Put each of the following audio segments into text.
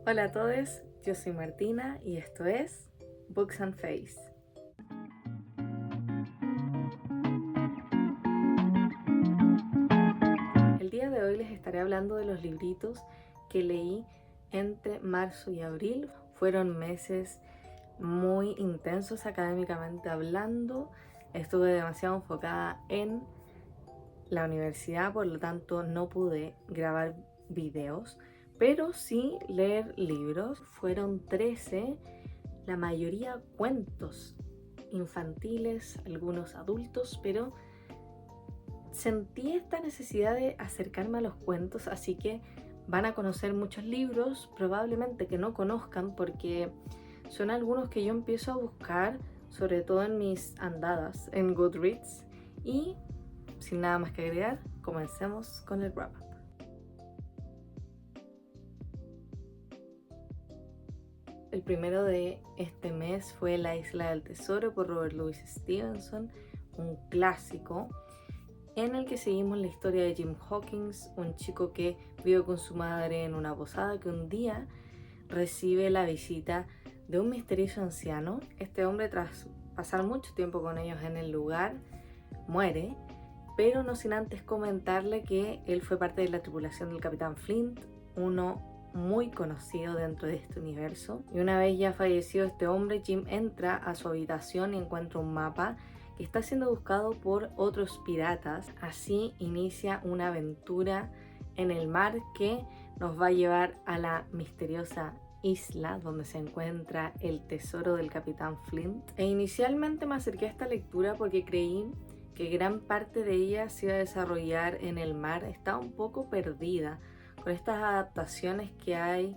Hola a todos, yo soy Martina y esto es Books and Face. El día de hoy les estaré hablando de los libritos que leí entre marzo y abril. Fueron meses muy intensos académicamente hablando. Estuve demasiado enfocada en la universidad, por lo tanto no pude grabar videos, pero sí leer libros. Fueron 13, la mayoría cuentos infantiles, algunos adultos, pero sentí esta necesidad de acercarme a los cuentos, así que van a conocer muchos libros, probablemente que no conozcan, porque son algunos que yo empiezo a buscar, sobre todo en mis andadas en Goodreads. Y sin nada más que agregar, comencemos con el wrap up. El primero de este mes fue La Isla del Tesoro por Robert Louis Stevenson, un clásico en el que seguimos la historia de Jim Hawkins, un chico que vive con su madre en una posada, que un día recibe la visita de un misterioso anciano. Este hombre, tras pasar mucho tiempo con ellos en el lugar, muere, pero no sin antes comentarle que él fue parte de la tripulación del Capitán Flint, uno muy conocido dentro de este universo. Y una vez ya fallecido este hombre, Jim entra a su habitación y encuentra un mapa que está siendo buscado por otros piratas. Así inicia una aventura en el mar que nos va a llevar a la misteriosa isla donde se encuentra el tesoro del Capitán Flint. E inicialmente me acerqué a esta lectura porque creí que gran parte de ella se iba a desarrollar en el mar. Estaba un poco perdida con estas adaptaciones que hay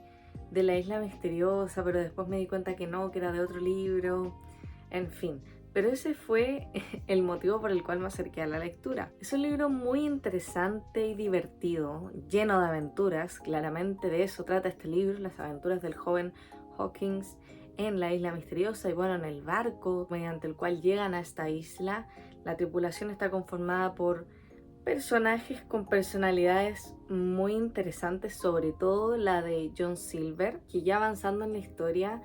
de La Isla Misteriosa, pero después me di cuenta que no, que era de otro libro, en fin. Pero ese fue el motivo por el cual me acerqué a la lectura. Es un libro muy interesante y divertido, lleno de aventuras. Claramente de eso trata este libro, las aventuras del joven Hawkins en la Isla Misteriosa y bueno, en el barco mediante el cual llegan a esta isla. La tripulación está conformada por personajes con personalidades muy interesantes, sobre todo la de John Silver, que ya avanzando en la historia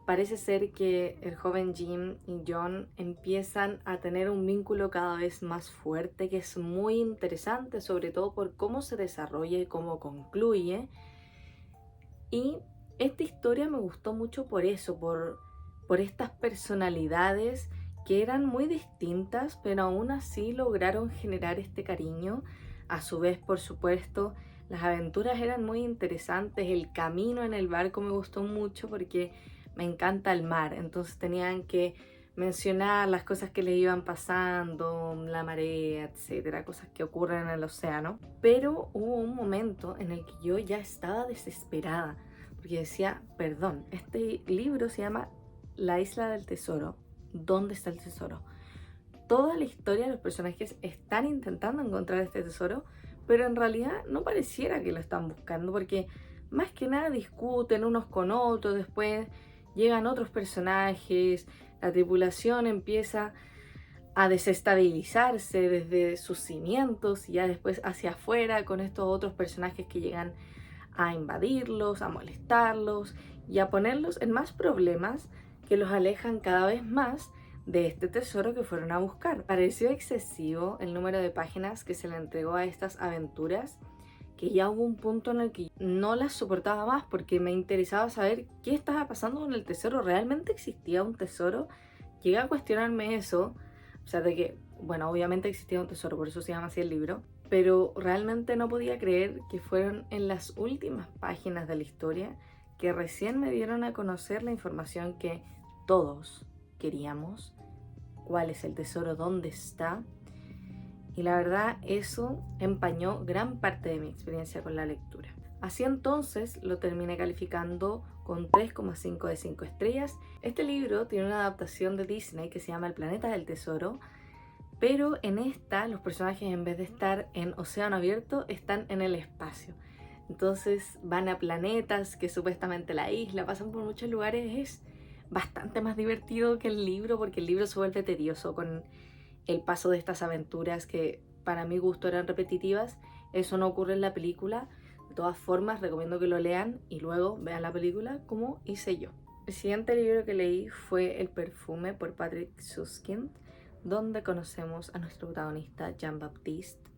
parece ser que el joven Jim y John empiezan a tener un vínculo cada vez más fuerte, que es muy interesante, sobre todo por cómo se desarrolla y cómo concluye. Y esta historia me gustó mucho por eso, por estas personalidades que eran muy distintas, pero aún así lograron generar este cariño. A su vez, por supuesto, las aventuras eran muy interesantes. El camino en el barco me gustó mucho porque me encanta el mar, entonces tenían que mencionar las cosas que le iban pasando, la marea, etcétera, cosas que ocurren en el océano. Pero hubo un momento en el que yo ya estaba desesperada porque decía, perdón, este libro se llama La Isla del Tesoro. ¿Dónde está el tesoro? Toda la historia de los personajes están intentando encontrar este tesoro, pero en realidad no pareciera que lo están buscando, porque más que nada discuten unos con otros, después llegan otros personajes, la tripulación empieza a desestabilizarse desde sus cimientos y ya después hacia afuera con estos otros personajes que llegan a invadirlos, a molestarlos y a ponerlos en más problemas que los alejan cada vez más de este tesoro que fueron a buscar. Pareció excesivo el número de páginas que se le entregó a estas aventuras, que ya hubo un punto en el que no las soportaba más porque me interesaba saber qué estaba pasando con el tesoro. ¿Realmente existía un tesoro? Llegué a cuestionarme eso, a pesar de que, bueno, obviamente existía un tesoro, por eso se llama así el libro, pero realmente no podía creer que fueron en las últimas páginas de la historia que recién me dieron a conocer la información que todos queríamos. ¿Cuál es el tesoro? ¿Dónde está? Y la verdad, eso empañó gran parte de mi experiencia con la lectura. Así entonces lo terminé calificando con 3,5 de 5 estrellas. Este libro tiene una adaptación de Disney que se llama El Planeta del Tesoro, pero en esta los personajes, en vez de estar en océano abierto, están en el espacio. Entonces van a planetas, que supuestamente la isla, pasan por muchos lugares. Es bastante más divertido que el libro, porque el libro se vuelve tedioso con el paso de estas aventuras que para mi gusto eran repetitivas. Eso no ocurre en la película. De todas formas recomiendo que lo lean y luego vean la película como hice yo. El siguiente libro que leí fue El perfume por Patrick Süskind, donde conocemos a nuestro protagonista Jean-Baptiste,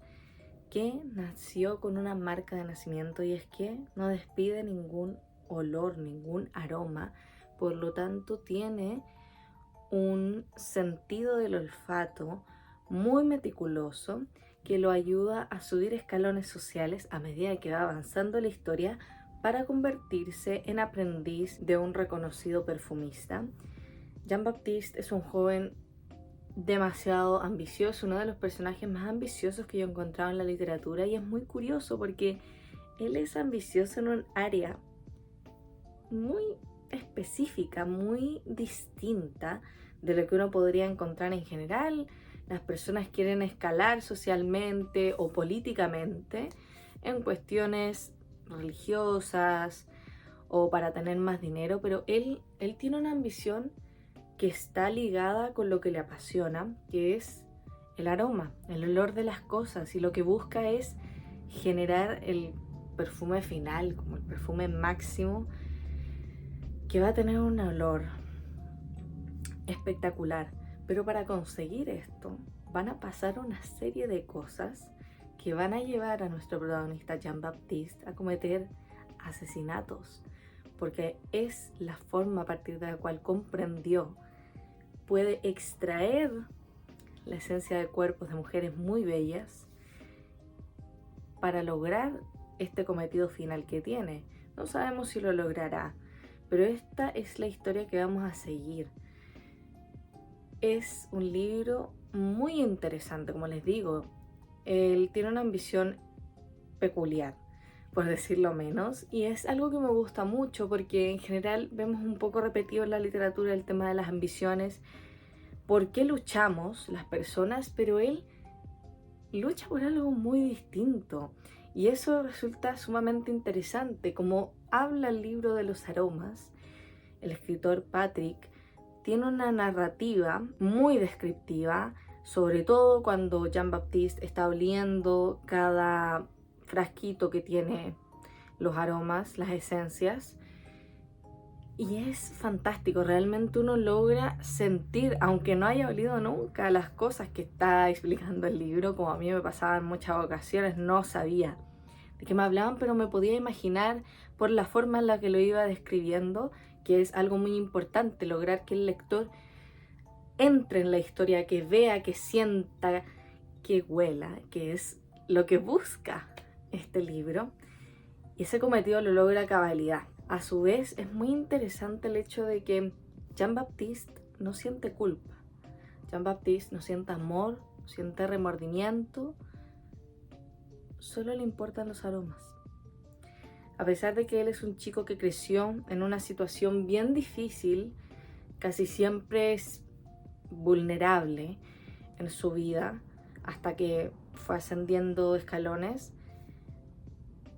que nació con una marca de nacimiento, y es que no despide ningún olor, ningún aroma, por lo tanto tiene un sentido del olfato muy meticuloso que lo ayuda a subir escalones sociales a medida que va avanzando la historia para convertirse en aprendiz de un reconocido perfumista. Jean-Baptiste es un joven demasiado ambicioso, uno de los personajes más ambiciosos que yo he encontrado en la literatura, y es muy curioso porque él es ambicioso en un área muy específica, muy distinta de lo que uno podría encontrar en general. Las personas quieren escalar socialmente o políticamente en cuestiones religiosas o para tener más dinero, pero él tiene una ambición que está ligada con lo que le apasiona, que es el aroma, el olor de las cosas, y lo que busca es generar el perfume final, como el perfume máximo, que va a tener un olor espectacular. Pero para conseguir esto van a pasar una serie de cosas que van a llevar a nuestro protagonista Jean-Baptiste a cometer asesinatos, porque es la forma a partir de la cual comprendió puede extraer la esencia de cuerpos de mujeres muy bellas para lograr este cometido final que tiene. No sabemos si lo logrará, pero esta es la historia que vamos a seguir. Es un libro muy interesante, como les digo. Él tiene una ambición peculiar, por decirlo menos, y es algo que me gusta mucho porque en general vemos un poco repetido en la literatura el tema de las ambiciones. ¿Por qué luchamos las personas? Pero él lucha por algo muy distinto, y eso resulta sumamente interesante. Como habla el libro de los aromas, el escritor Patrick tiene una narrativa muy descriptiva, sobre todo cuando Jean-Baptiste está oliendo cada frasquito que tiene los aromas, las esencias, y es fantástico. Realmente uno logra sentir, aunque no haya olido nunca las cosas que está explicando el libro, como a mí me pasaba en muchas ocasiones. No sabía de qué me hablaban, pero me podía imaginar por la forma en la que lo iba describiendo, que es algo muy importante, lograr que el lector entre en la historia, que vea, que sienta, que huela, que es lo que busca este libro. Y ese cometido lo logra a cabalidad. A su vez, es muy interesante el hecho de que Jean-Baptiste no siente culpa. Jean-Baptiste no siente amor, no siente remordimiento, solo le importan los aromas. A pesar de que él es un chico que creció en una situación bien difícil, casi siempre es vulnerable en su vida, hasta que fue ascendiendo escalones,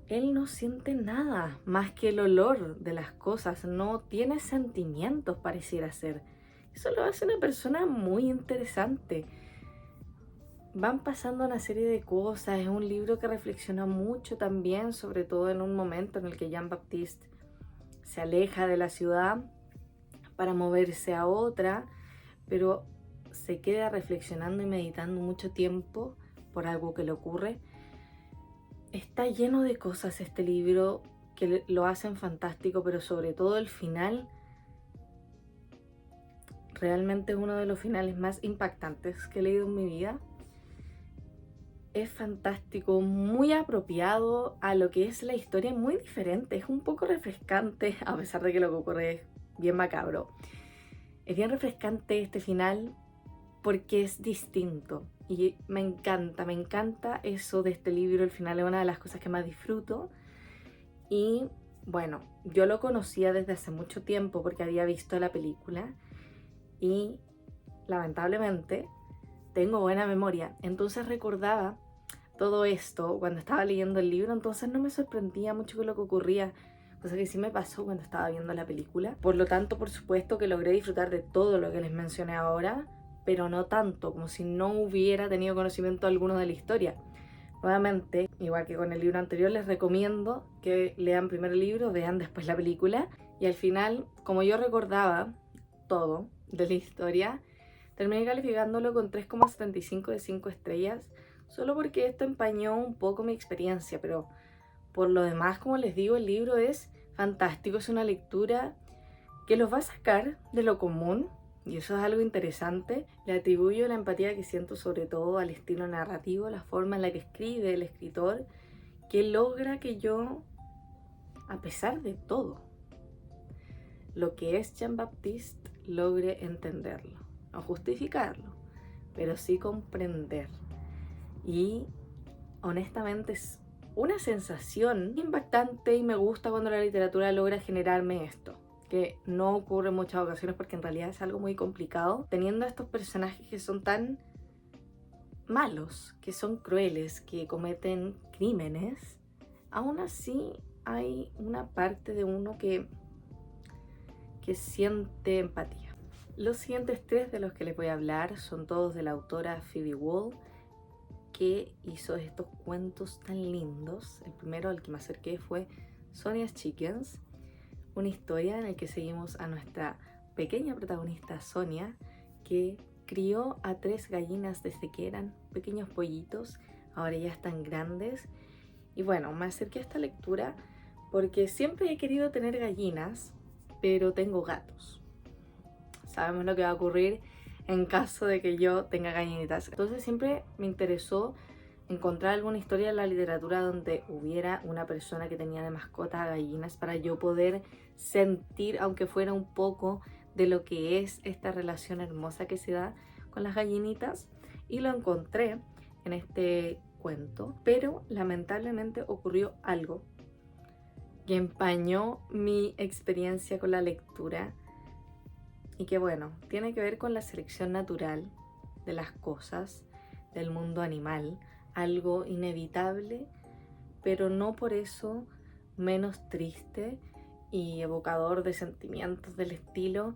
él no siente nada más que el olor de las cosas, no tiene sentimientos, pareciera ser. Eso lo hace una persona muy interesante. Van pasando una serie de cosas, es un libro que reflexiona mucho también, sobre todo en un momento en el que Jean-Baptiste se aleja de la ciudad para moverse a otra, pero se queda reflexionando y meditando mucho tiempo por algo que le ocurre. Está lleno de cosas este libro que lo hacen fantástico, pero sobre todo el final. Realmente es uno de los finales más impactantes que he leído en mi vida. Es fantástico, muy apropiado a lo que es la historia, muy diferente, es un poco refrescante, a pesar de que lo que ocurre es bien macabro. Es bien refrescante este final porque es distinto. Y me encanta eso de este libro. El final es una de las cosas que más disfruto. Y bueno, yo lo conocía desde hace mucho tiempo porque había visto la película y lamentablemente tengo buena memoria. Entonces recordaba todo esto cuando estaba leyendo el libro, entonces no me sorprendía mucho con lo que ocurría, cosa que sí me pasó cuando estaba viendo la película. Por lo tanto, por supuesto que logré disfrutar de todo lo que les mencioné ahora, pero no tanto, como si no hubiera tenido conocimiento alguno de la historia. Nuevamente, igual que con el libro anterior, les recomiendo que lean primero el libro, vean después la película. Y al final, como yo recordaba todo de la historia, terminé calificándolo con 3,75 de 5 estrellas, solo porque esto empañó un poco mi experiencia, pero por lo demás, como les digo, el libro es fantástico, es una lectura que los va a sacar de lo común, y eso es algo interesante. Le atribuyo la empatía que siento sobre todo al estilo narrativo, la forma en la que escribe el escritor, que logra que yo, a pesar de todo, lo que es Jean-Baptiste, logre entenderlo, no justificarlo, pero sí comprender. Y honestamente es una sensación impactante y me gusta cuando la literatura logra generarme esto, que no ocurre en muchas ocasiones porque en realidad es algo muy complicado, teniendo a estos personajes que son tan malos, que son crueles, que cometen crímenes. Aún así hay una parte de uno que siente empatía. Los siguientes tres de los que les voy a hablar son todos de la autora Phoebe Wahl, que hizo estos cuentos tan lindos. El primero al que me acerqué fue Sonia's Chickens, una historia en la que seguimos a nuestra pequeña protagonista Sonia, que crió a 3 gallinas desde que eran pequeños pollitos, ahora ya están grandes. Y bueno, me acerqué a esta lectura porque siempre he querido tener gallinas, pero tengo gatos. Sabemos lo que va a ocurrir en caso de que yo tenga gallinitas. Entonces siempre me interesó encontrar alguna historia en la literatura donde hubiera una persona que tenía de mascota gallinas para yo poder sentir, aunque fuera un poco, de lo que es esta relación hermosa que se da con las gallinitas. Y lo encontré en este cuento, pero lamentablemente ocurrió algo que empañó mi experiencia con la lectura y que bueno, tiene que ver con la selección natural de las cosas, del mundo animal, algo inevitable, pero no por eso menos triste y evocador de sentimientos del estilo.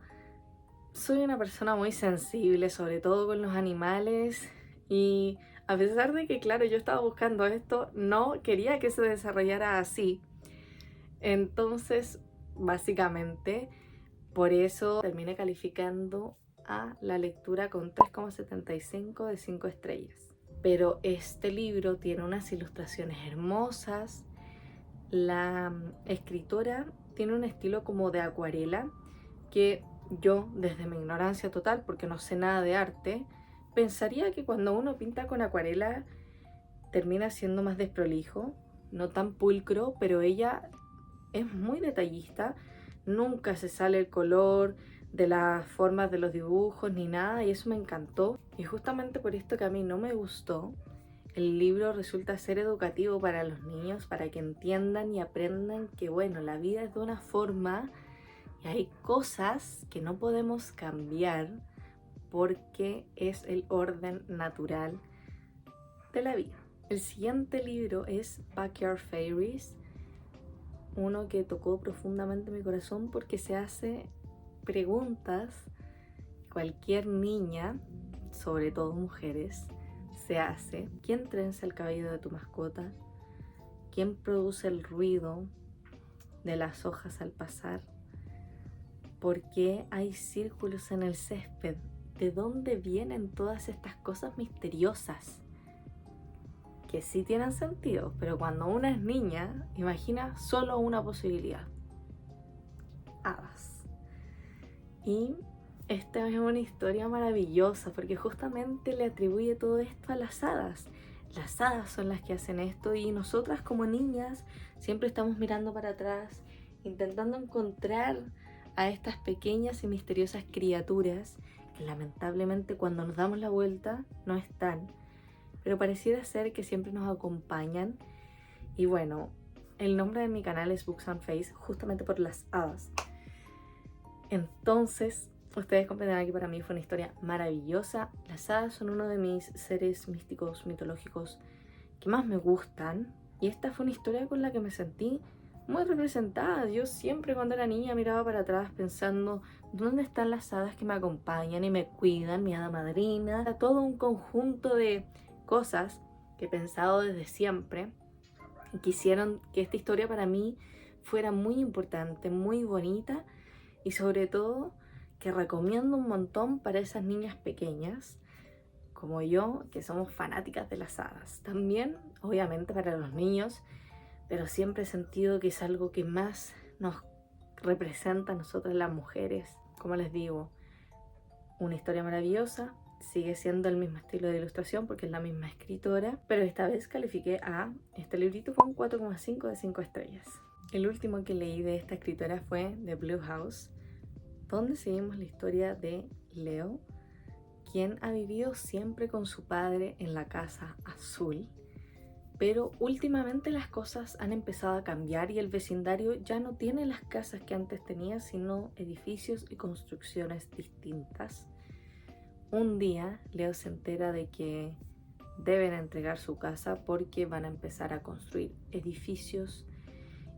Soy una persona muy sensible, sobre todo con los animales, y a pesar de que, claro, yo estaba buscando esto, no quería que se desarrollara así. Entonces, básicamente, por eso terminé calificando a la lectura con 3,75 de 5 estrellas. Pero este libro tiene unas ilustraciones hermosas. La escritora tiene un estilo como de acuarela que yo, desde mi ignorancia total, porque no sé nada de arte, pensaría que cuando uno pinta con acuarela termina siendo más desprolijo, no tan pulcro, pero ella es muy detallista, nunca se sale el color de las formas de los dibujos ni nada, y eso me encantó. Y justamente por esto que a mí no me gustó, el libro resulta ser educativo para los niños, para que entiendan y aprendan que bueno, la vida es de una forma y hay cosas que no podemos cambiar porque es el orden natural de la vida. El siguiente libro es Backyard Fairies, uno que tocó profundamente mi corazón porque se hace preguntas que cualquier niña, sobre todo mujeres, se hace. ¿Quién trenza el cabello de tu mascota? ¿Quién produce el ruido de las hojas al pasar? ¿Por qué hay círculos en el césped? ¿De dónde vienen todas estas cosas misteriosas? Que sí tienen sentido, pero cuando una es niña, imagina solo una posibilidad: hadas. Y esta es una historia maravillosa porque justamente le atribuye todo esto a las hadas. Las hadas son las que hacen esto y nosotras como niñas siempre estamos mirando para atrás, intentando encontrar a estas pequeñas y misteriosas criaturas que lamentablemente cuando nos damos la vuelta no están, pero pareciera ser que siempre nos acompañan. Y bueno, el nombre de mi canal es Books and Face justamente por las hadas. Entonces, ustedes comprenderán que para mí fue una historia maravillosa. Las hadas son uno de mis seres místicos, mitológicos que más me gustan. Y esta fue una historia con la que me sentí muy representada. Yo siempre cuando era niña miraba para atrás pensando, ¿dónde están las hadas que me acompañan y me cuidan? Mi hada madrina. Era todo un conjunto de cosas que he pensado desde siempre y quisieron que esta historia para mí fuera muy importante, muy bonita y sobre todo que recomiendo un montón para esas niñas pequeñas como yo, que somos fanáticas de las hadas. También, obviamente, para los niños, pero siempre he sentido que es algo que más nos representa a nosotras las mujeres. Como les digo, una historia maravillosa, sigue siendo el mismo estilo de ilustración porque es la misma escritora, pero esta vez califiqué a este librito con 4,5 de 5 estrellas. El último que leí de esta escritora fue The Blue House, donde seguimos la historia de Leo, quien ha vivido siempre con su padre en la casa azul, pero últimamente las cosas han empezado a cambiar y el vecindario ya no tiene las casas que antes tenía, sino edificios y construcciones distintas. Un día Leo se entera de que deben entregar su casa porque van a empezar a construir edificios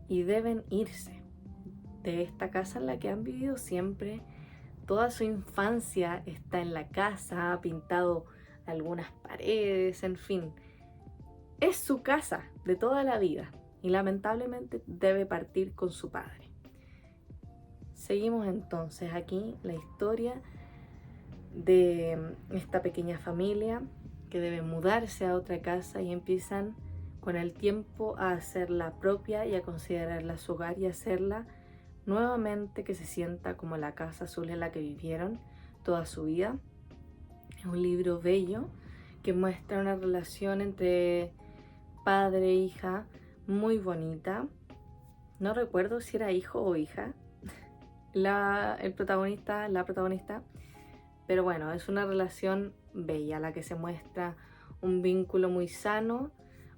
y deben irse de esta casa en la que han vivido siempre. Toda su infancia está en la casa, ha pintado algunas paredes, en fin. Es su casa de toda la vida y lamentablemente debe partir con su padre. Seguimos entonces aquí la historia de esta pequeña familia que debe mudarse a otra casa y empiezan con el tiempo a hacerla propia y a considerarla su hogar y hacerla nuevamente que se sienta como la casa azul en la que vivieron toda su vida. Es un libro bello que muestra una relación entre padre e hija muy bonita. No recuerdo si era hijo o hija la protagonista, pero bueno, es una relación bella la que se muestra, un vínculo muy sano,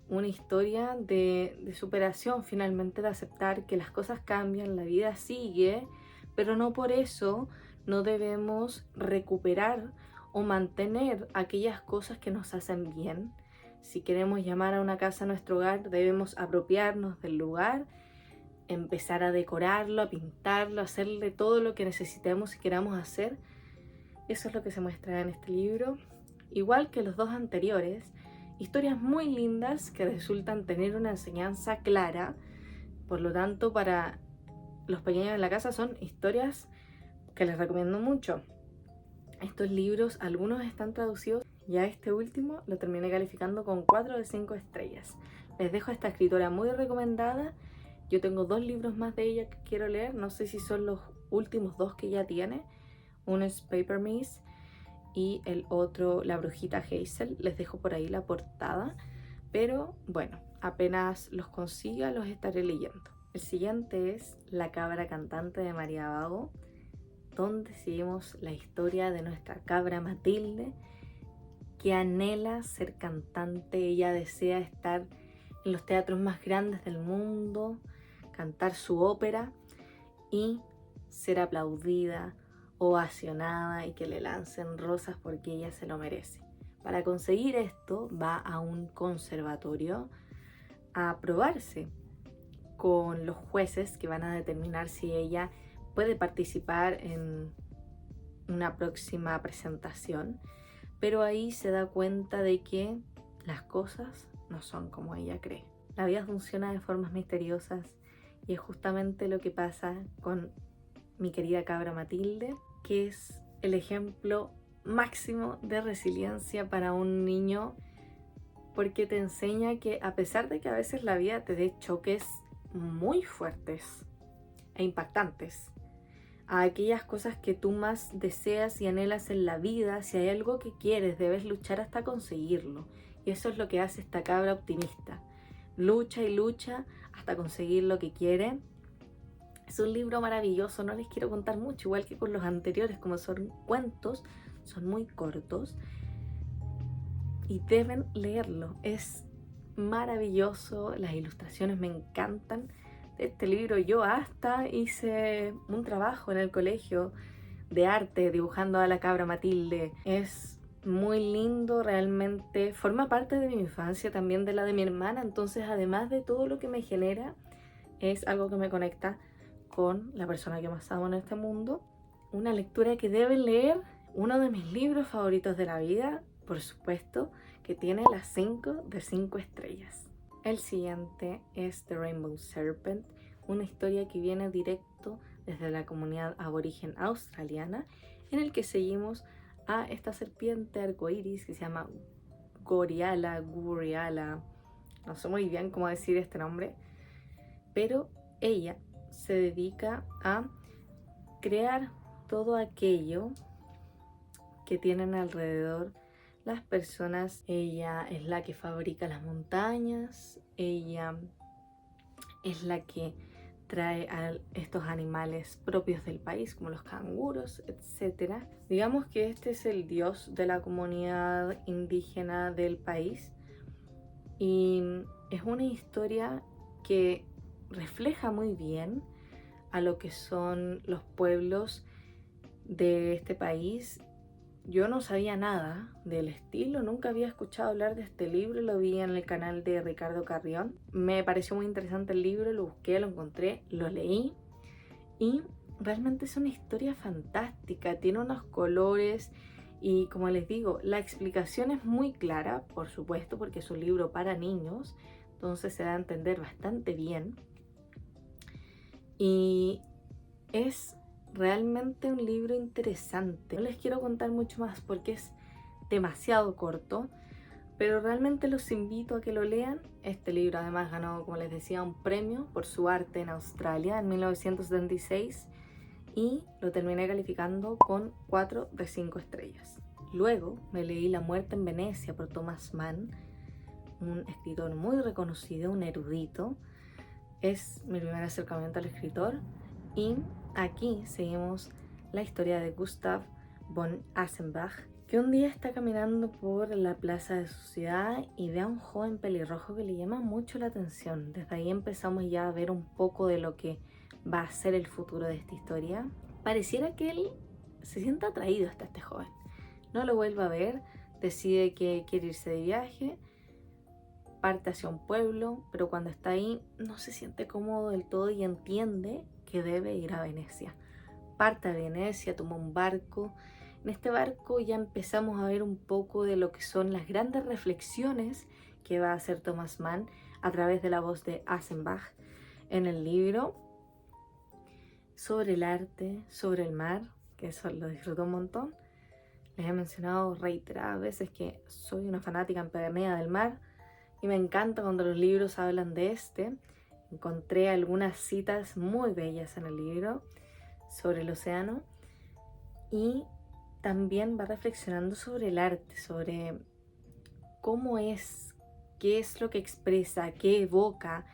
una historia de superación finalmente, de aceptar que las cosas cambian, la vida sigue, pero no por eso no debemos recuperar o mantener aquellas cosas que nos hacen bien. Si queremos llamar a una casa nuestro hogar, debemos apropiarnos del lugar, empezar a decorarlo, a pintarlo, a hacerle todo lo que necesitemos y queramos hacer. Eso es lo que se muestra en este libro. Igual que los dos anteriores, historias muy lindas que resultan tener una enseñanza clara. Por lo tanto, para los pequeños en la casa son historias que les recomiendo mucho. Estos libros, algunos están traducidos y a este último lo terminé calificando con 4 de 5 estrellas. Les dejo a esta escritora muy recomendada. Yo tengo 2 libros más de ella que quiero leer. No sé si son los últimos 2 que ella tiene. Uno es Paper Maze y el otro La Brujita Hazel. Les dejo por ahí la portada, pero bueno, apenas los consiga los estaré leyendo. El siguiente es La Cabra Cantante de María Vago, donde seguimos la historia de nuestra cabra Matilde, que anhela ser cantante. Ella desea estar en los teatros más grandes del mundo, cantar su ópera y ser aplaudida, ovacionada y que le lancen rosas porque ella se lo merece. Para conseguir esto va a un conservatorio a probarse con los jueces que van a determinar si ella puede participar en una próxima presentación, pero ahí se da cuenta de que las cosas no son como ella cree. La vida funciona de formas misteriosas y es justamente lo que pasa con mi querida cabra Matilde, que es el ejemplo máximo de resiliencia para un niño, porque te enseña que a pesar de que a veces la vida te dé choques muy fuertes e impactantes a aquellas cosas que tú más deseas y anhelas en la vida, si hay algo que quieres, debes luchar hasta conseguirlo. Y eso es lo que hace esta cabra optimista. Lucha y lucha hasta conseguir lo que quiere. Es un libro maravilloso, no les quiero contar mucho, igual que con los anteriores, como son cuentos, son muy cortos y deben leerlo. Es maravilloso, las ilustraciones me encantan de este libro. Yo hasta hice un trabajo en el colegio de arte dibujando a la cabra Matilde. Es muy lindo, realmente forma parte de mi infancia, también de la de mi hermana, entonces además de todo lo que me genera, es algo que me conecta con la persona que más amo en este mundo. Una lectura que deben leer, uno de mis libros favoritos de la vida, por supuesto, que tiene las 5 de 5 estrellas. El siguiente es The Rainbow Serpent, una historia que viene directo desde la comunidad aborigen australiana, en el que seguimos a esta serpiente arcoíris que se llama Goriala, no sé muy bien cómo decir este nombre, pero ella se dedica a crear todo aquello que tienen alrededor las personas. Ella es la que fabrica las montañas, ella es la que trae a estos animales propios del país, como los canguros, etc. Digamos que este es el dios de la comunidad indígena del país y es una historia que refleja muy bien a lo que son los pueblos de este país. Yo no sabía nada del estilo, nunca había escuchado hablar de este libro, lo vi en el canal de Ricardo Carrión. Me pareció muy interesante el libro, lo busqué, lo encontré, lo leí y realmente es una historia fantástica, tiene unos colores y, como les digo, la explicación es muy clara, por supuesto, porque es un libro para niños, entonces se da a entender bastante bien y es realmente un libro interesante. No les quiero contar mucho más porque es demasiado corto, pero realmente los invito a que lo lean. Este libro además ganó, como les decía, un premio por su arte en Australia en 1976 y lo terminé calificando con 4 de 5 estrellas. Luego me leí La muerte en Venecia por Thomas Mann, un escritor muy reconocido, un erudito. Es mi primer acercamiento al escritor y aquí seguimos la historia de Gustav von Aschenbach, que un día está caminando por la plaza de su ciudad y ve a un joven pelirrojo que le llama mucho la atención. Desde ahí empezamos ya a ver un poco de lo que va a ser el futuro de esta historia. Pareciera que él se sienta atraído hasta este joven. No lo vuelve a ver, decide que quiere irse de viaje, parte hacia un pueblo, pero cuando está ahí no se siente cómodo del todo y entiende que debe ir a Venecia. Parte a Venecia, toma un barco. En este barco ya empezamos a ver un poco de lo que son las grandes reflexiones que va a hacer Thomas Mann a través de la voz de Aschenbach en el libro, sobre el arte, sobre el mar, que eso lo disfruto un montón. Les he mencionado reiteradas veces que soy una fanática empedernida del mar y me encanta cuando los libros hablan de este. Encontré algunas citas muy bellas en el libro sobre el océano y también va reflexionando sobre el arte, sobre cómo es, qué es lo que expresa, qué evoca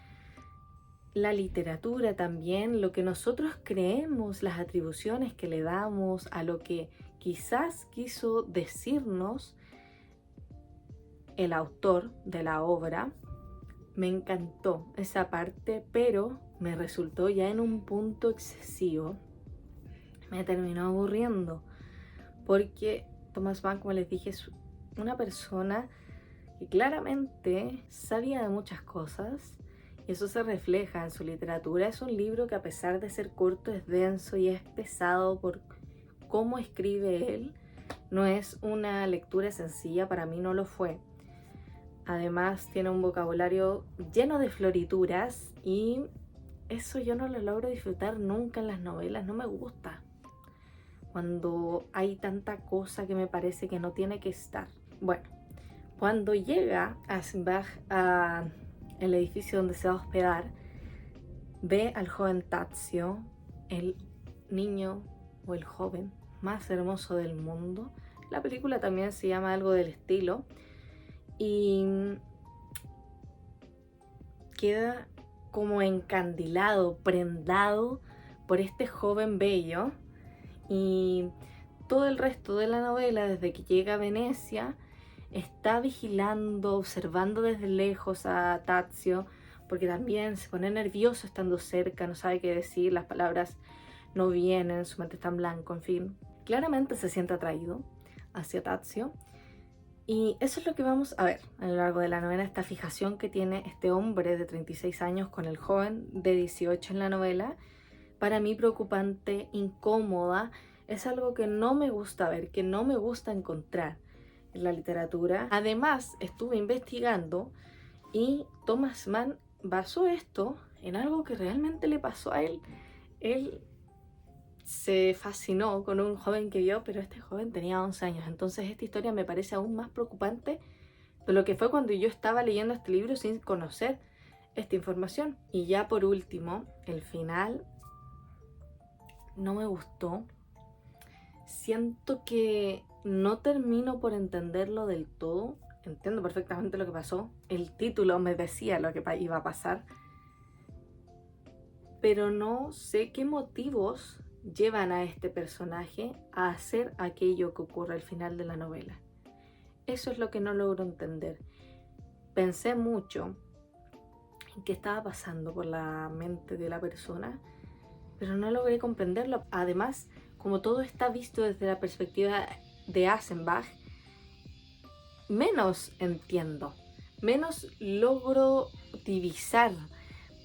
la literatura también, lo que nosotros creemos, las atribuciones que le damos a lo que quizás quiso decirnos el autor de la obra. Me encantó esa parte, pero me resultó ya en un punto excesivo. Me terminó aburriendo, porque Thomas Mann, como les dije, es una persona que claramente sabía de muchas cosas y eso se refleja en su literatura. Es un libro que, a pesar de ser corto, es denso y es pesado por cómo escribe él. No es una lectura sencilla, para mí no lo fue. Además tiene un vocabulario lleno de florituras y eso yo no lo logro disfrutar nunca en las novelas, no me gusta. Cuando hay tanta cosa que me parece que no tiene que estar. Bueno, cuando llega Aschenbach al edificio donde se va a hospedar, ve al joven Tadzio, el niño o el joven más hermoso del mundo. La película también se llama algo del estilo. Y queda como encandilado, prendado por este joven bello. Y todo el resto de la novela, desde que llega a Venecia, está vigilando, observando desde lejos a Tadzio, porque también se pone nervioso estando cerca, no sabe qué decir, las palabras no vienen, su mente está en blanco, en fin. Claramente se siente atraído hacia Tadzio. Y eso es lo que vamos a ver a lo largo de la novela, esta fijación que tiene este hombre de 36 años con el joven de 18 en la novela. Para mí preocupante, incómoda, es algo que no me gusta ver, que no me gusta encontrar. en la literatura. Además, estuve investigando y Thomas Mann basó esto en algo que realmente le pasó a él. Él se fascinó con un joven que vio, pero este joven tenía 11 años. Entonces esta historia me parece aún más preocupante de lo que fue cuando yo estaba leyendo este libro sin conocer esta información. Y ya por último, el final no me gustó. Siento que no termino por entenderlo del todo. Entiendo perfectamente lo que pasó. El título me decía lo que iba a pasar. Pero no sé qué motivos llevan a este personaje a hacer aquello que ocurre al final de la novela. Eso es lo que no logro entender. Pensé mucho en qué estaba pasando por la mente de la persona, pero no logré comprenderlo. Además, como todo está visto desde la perspectiva de Aschenbach, menos entiendo, menos logro divisar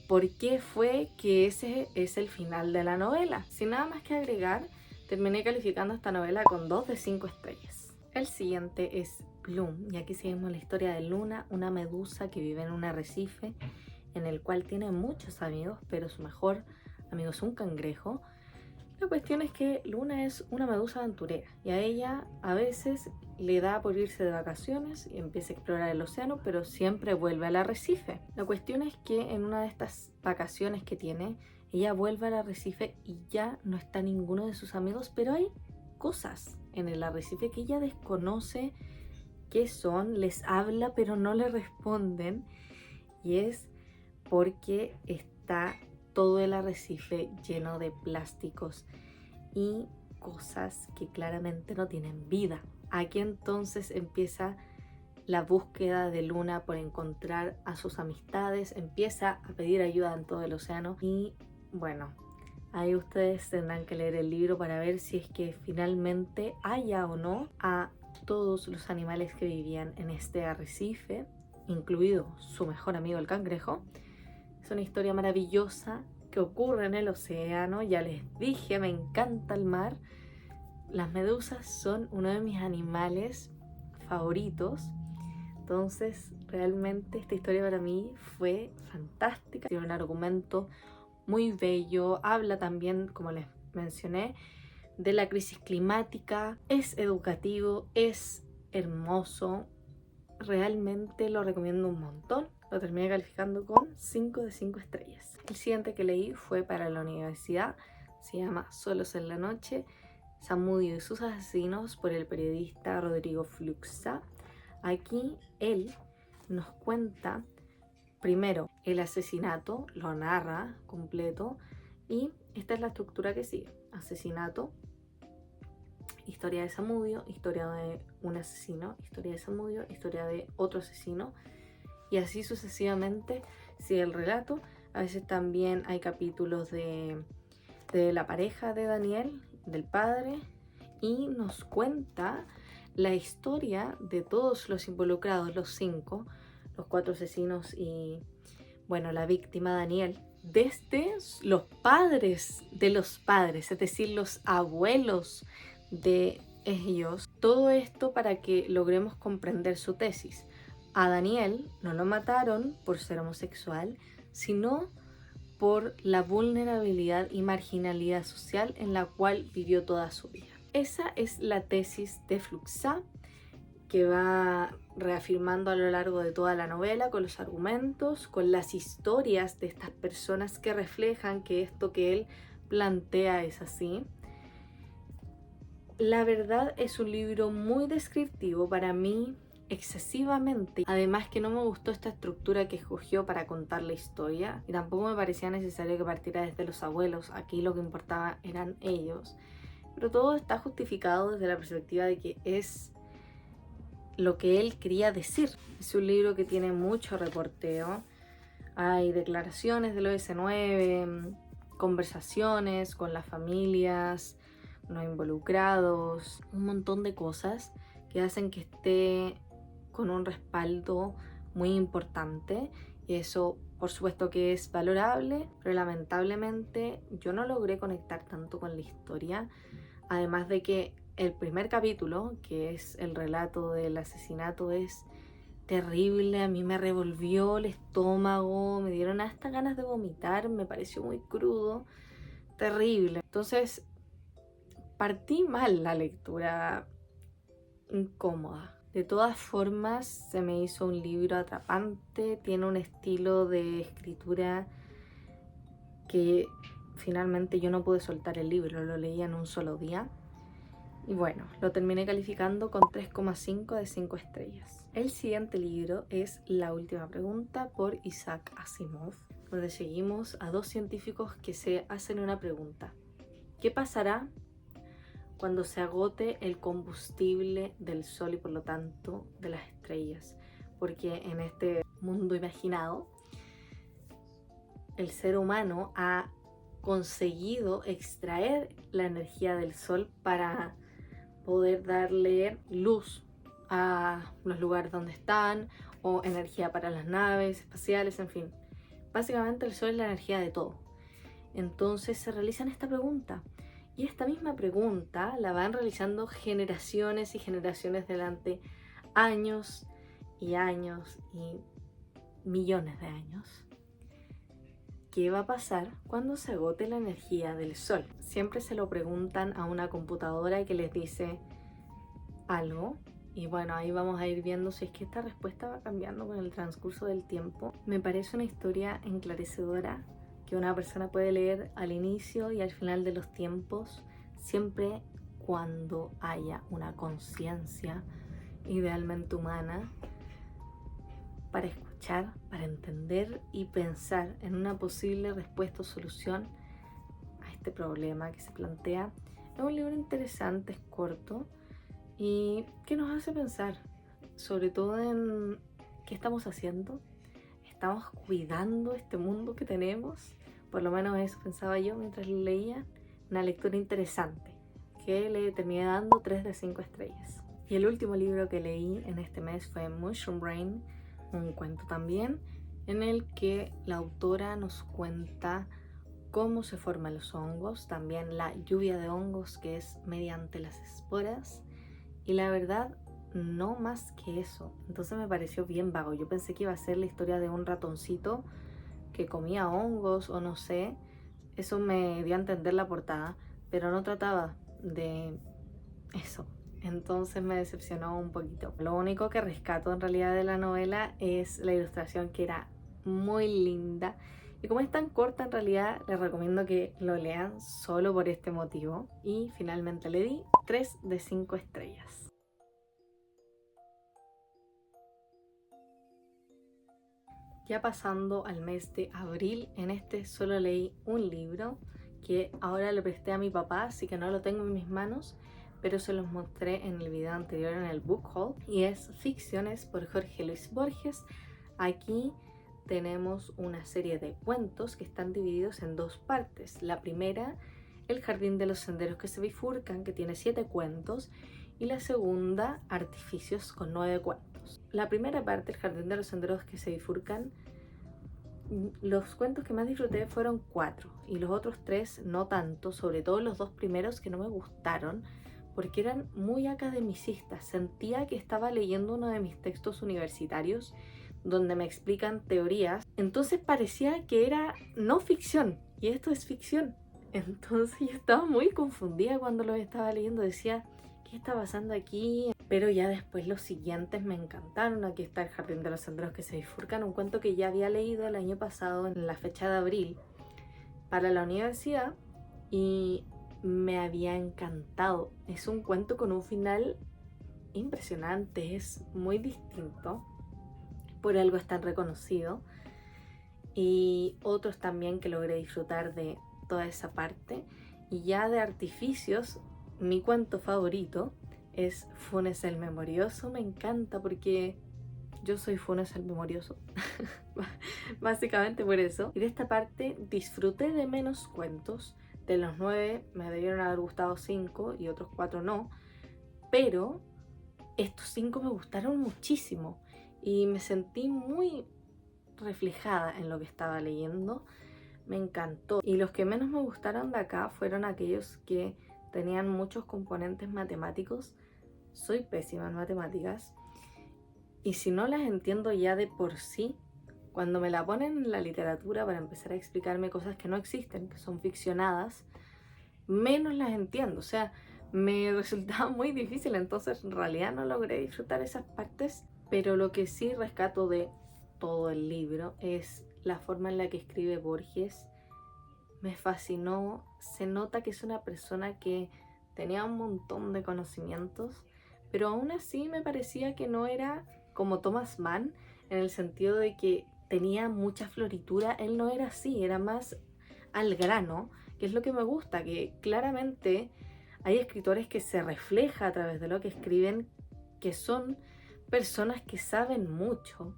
por qué fue que ese es el final de la novela. Sin nada más que agregar, terminé calificando esta novela con 2 de 5 estrellas. El siguiente es Bloom, y aquí seguimos la historia de Luna, una medusa que vive en un arrecife en el cual tiene muchos amigos, pero su mejor amigo es un cangrejo. La cuestión es que Luna es una medusa aventurera y a ella a veces le da por irse de vacaciones y empieza a explorar el océano, pero siempre vuelve al arrecife. La cuestión es que en una de estas vacaciones que tiene, ella vuelve al arrecife y ya no está ninguno de sus amigos, pero hay cosas en el arrecife que ella desconoce qué son, les habla pero no le responden, y es porque está todo el arrecife lleno de plásticos y cosas que claramente no tienen vida. Aquí entonces empieza la búsqueda de Luna por encontrar a sus amistades, empieza a pedir ayuda en todo el océano y bueno, ahí ustedes tendrán que leer el libro para ver si es que finalmente haya o no a todos los animales que vivían en este arrecife, incluido su mejor amigo el cangrejo. Es una historia maravillosa que ocurre en el océano. Ya les dije, me encanta el mar. Las medusas son uno de mis animales favoritos. Entonces, realmente esta historia para mí fue fantástica. Tiene un argumento muy bello. Habla también, como les mencioné, de la crisis climática. Es educativo, es hermoso. Realmente lo recomiendo un montón. Lo terminé calificando con 5 de 5 estrellas. El siguiente que leí fue para la universidad. Se llama Solos en la noche, Zamudio y sus asesinos, por el periodista Rodrigo Fluxá. Aquí él nos cuenta primero el asesinato, lo narra completo y esta es la estructura que sigue. Asesinato, historia de Zamudio, historia de un asesino, historia de Zamudio, historia de otro asesino, y así sucesivamente sigue el relato. A veces también hay capítulos de la pareja de Daniel, del padre, y nos cuenta la historia de todos los involucrados, los 5, los 4 asesinos y, bueno, la víctima Daniel, desde los padres de los padres, es decir, los abuelos de ellos. Todo esto para que logremos comprender su tesis. A Daniel no lo mataron por ser homosexual, sino por la vulnerabilidad y marginalidad social en la cual vivió toda su vida. Esa es la tesis de Fluxá, que va reafirmando a lo largo de toda la novela con los argumentos, con las historias de estas personas que reflejan que esto que él plantea es así. La verdad es un libro muy descriptivo para mí, excesivamente. Además que no me gustó esta estructura que escogió para contar la historia y tampoco me parecía necesario que partiera desde los abuelos. Aquí lo que importaba eran ellos. Pero todo está justificado desde la perspectiva de que es lo que él quería decir. Es un libro que tiene mucho reporteo. Hay declaraciones del OS9, conversaciones con las familias, los involucrados, un montón de cosas que hacen que esté con un respaldo muy importante, y eso por supuesto que es valorable, pero lamentablemente yo no logré conectar tanto con la historia, además de que el primer capítulo, que es el relato del asesinato, es terrible. A mí me revolvió el estómago, me dieron hasta ganas de vomitar, me pareció muy crudo, terrible. Entonces partí mal la lectura, incómoda. De todas formas, se me hizo un libro atrapante, tiene un estilo de escritura que finalmente yo no pude soltar el libro, lo leí en un solo día. Y bueno, lo terminé calificando con 3,5 de 5 estrellas. El siguiente libro es La última pregunta por Isaac Asimov, donde seguimos a dos científicos que se hacen una pregunta. ¿Qué pasará cuando se agote el combustible del Sol y por lo tanto de las estrellas? Porque en este mundo imaginado, el ser humano ha conseguido extraer la energía del Sol para poder darle luz a los lugares donde están, o energía para las naves espaciales, en fin. Básicamente el Sol es la energía de todo. Entonces se realizan esta pregunta. Y esta misma pregunta la van realizando generaciones y generaciones delante, años y años y millones de años. ¿Qué va a pasar cuando se agote la energía del Sol? Siempre se lo preguntan a una computadora que les dice algo. Y bueno, ahí vamos a ir viendo si es que esta respuesta va cambiando con el transcurso del tiempo. Me parece una historia enclarecedora que una persona puede leer al inicio y al final de los tiempos, siempre cuando haya una conciencia idealmente humana para escuchar, para entender y pensar en una posible respuesta o solución a este problema que se plantea. Es un libro interesante, es corto y que nos hace pensar, sobre todo en qué estamos haciendo. ¿Estamos cuidando este mundo que tenemos? Por lo menos eso pensaba yo mientras lo leía. Una lectura interesante que le terminé dando 3 de 5 estrellas. Y el último libro que leí en este mes fue Mushroom Brain, un cuento también, en el que la autora nos cuenta cómo se forman los hongos, también la lluvia de hongos, que es mediante las esporas, y la verdad, no más que eso. Entonces me pareció bien vago. Yo pensé que iba a ser la historia de un ratoncito que comía hongos o no sé. Eso me dio a entender la portada, pero no trataba de eso. Entonces me decepcionó un poquito. Lo único que rescato en realidad de la novela es la ilustración, que era muy linda. Y como es tan corta, en realidad les recomiendo que lo lean solo por este motivo. Y finalmente le di 3 de 5 estrellas. Ya pasando al mes de abril, en este solo leí un libro que ahora le presté a mi papá, así que no lo tengo en mis manos, pero se los mostré en el video anterior en el book haul, y es Ficciones por Jorge Luis Borges. Aquí tenemos una serie de cuentos que están divididos en dos partes. La primera, El jardín de los senderos que se bifurcan, que tiene 7 cuentos, y la segunda, Artificios, con 9 cuentos. La primera parte, El jardín de los senderos que se bifurcan, los cuentos que más disfruté fueron 4 y los otros 3 no tanto, sobre todo los 2 primeros que no me gustaron porque eran muy academicistas. Sentía que estaba leyendo uno de mis textos universitarios donde me explican teorías, entonces parecía que era no ficción y esto es ficción. Entonces yo estaba muy confundida cuando lo estaba leyendo, decía, ¿qué está pasando aquí? Pero ya después los siguientes me encantaron. Aquí está El jardín de los senderos que se bifurcan, un cuento que ya había leído el año pasado en la fecha de abril para la universidad y me había encantado. Es un cuento con un final impresionante, es muy distinto, por algo es tan reconocido, y otros también que logré disfrutar de toda esa parte. Y ya de Artificios, mi cuento favorito es Funes el Memorioso. Me encanta porque yo soy Funes el Memorioso, básicamente por eso. Y de esta parte disfruté de menos cuentos. De los 9 me debieron haber gustado 5 y otros 4 no, pero estos 5 me gustaron muchísimo y me sentí muy reflejada en lo que estaba leyendo. Me encantó. Y los que menos me gustaron de acá fueron aquellos que tenían muchos componentes matemáticos. Soy pésima en matemáticas y si no las entiendo ya de por sí, cuando me la ponen en la literatura para empezar a explicarme cosas que no existen, que son ficcionadas, menos las entiendo. O sea, me resultaba muy difícil, entonces en realidad no logré disfrutar esas partes, pero lo que sí rescato de todo el libro es la forma en la que escribe Borges. Me fascinó, se nota que es una persona que tenía un montón de conocimientos, pero aún así me parecía que no era como Thomas Mann, en el sentido de que tenía mucha floritura. Él no era así, era más al grano, que es lo que me gusta, que claramente hay escritores que se refleja a través de lo que escriben, que son personas que saben mucho,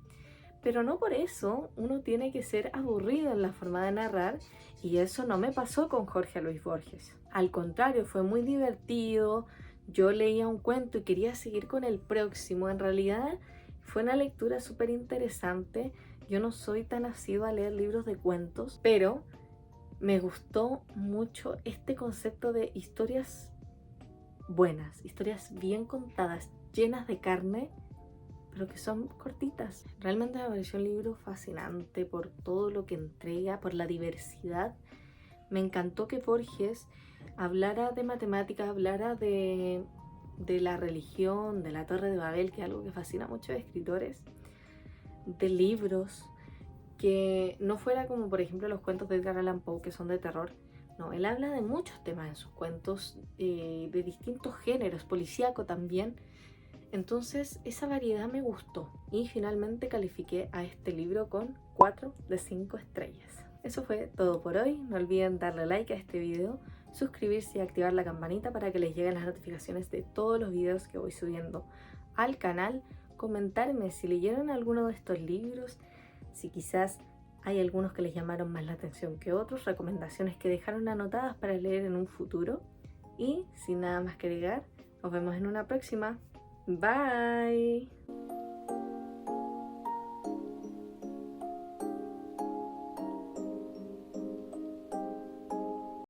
pero no por eso uno tiene que ser aburrido en la forma de narrar, y eso no me pasó con Jorge Luis Borges. Al contrario, fue muy divertido. Yo leía un cuento y quería seguir con el próximo. En realidad fue una lectura súper interesante. Yo no soy tan asidua a leer libros de cuentos, pero me gustó mucho este concepto de historias buenas, historias bien contadas, llenas de carne, pero que son cortitas. Realmente me pareció un libro fascinante por todo lo que entrega, por la diversidad. Me encantó que Borges hablara de matemáticas, hablara de la religión, de la Torre de Babel, que es algo que fascina a muchos escritores, de libros, que no fuera como por ejemplo los cuentos de Edgar Allan Poe, que son de terror. No, él habla de muchos temas en sus cuentos, de distintos géneros, policíaco también. Entonces esa variedad me gustó y finalmente califiqué a este libro con 4 de 5 estrellas. Eso fue todo por hoy. No olviden darle like a este video, suscribirse y activar la campanita para que les lleguen las notificaciones de todos los videos que voy subiendo al canal. Comentarme si leyeron alguno de estos libros, si quizás hay algunos que les llamaron más la atención que otros, recomendaciones que dejaron anotadas para leer en un futuro. Y sin nada más que agregar, nos vemos en una próxima. Bye.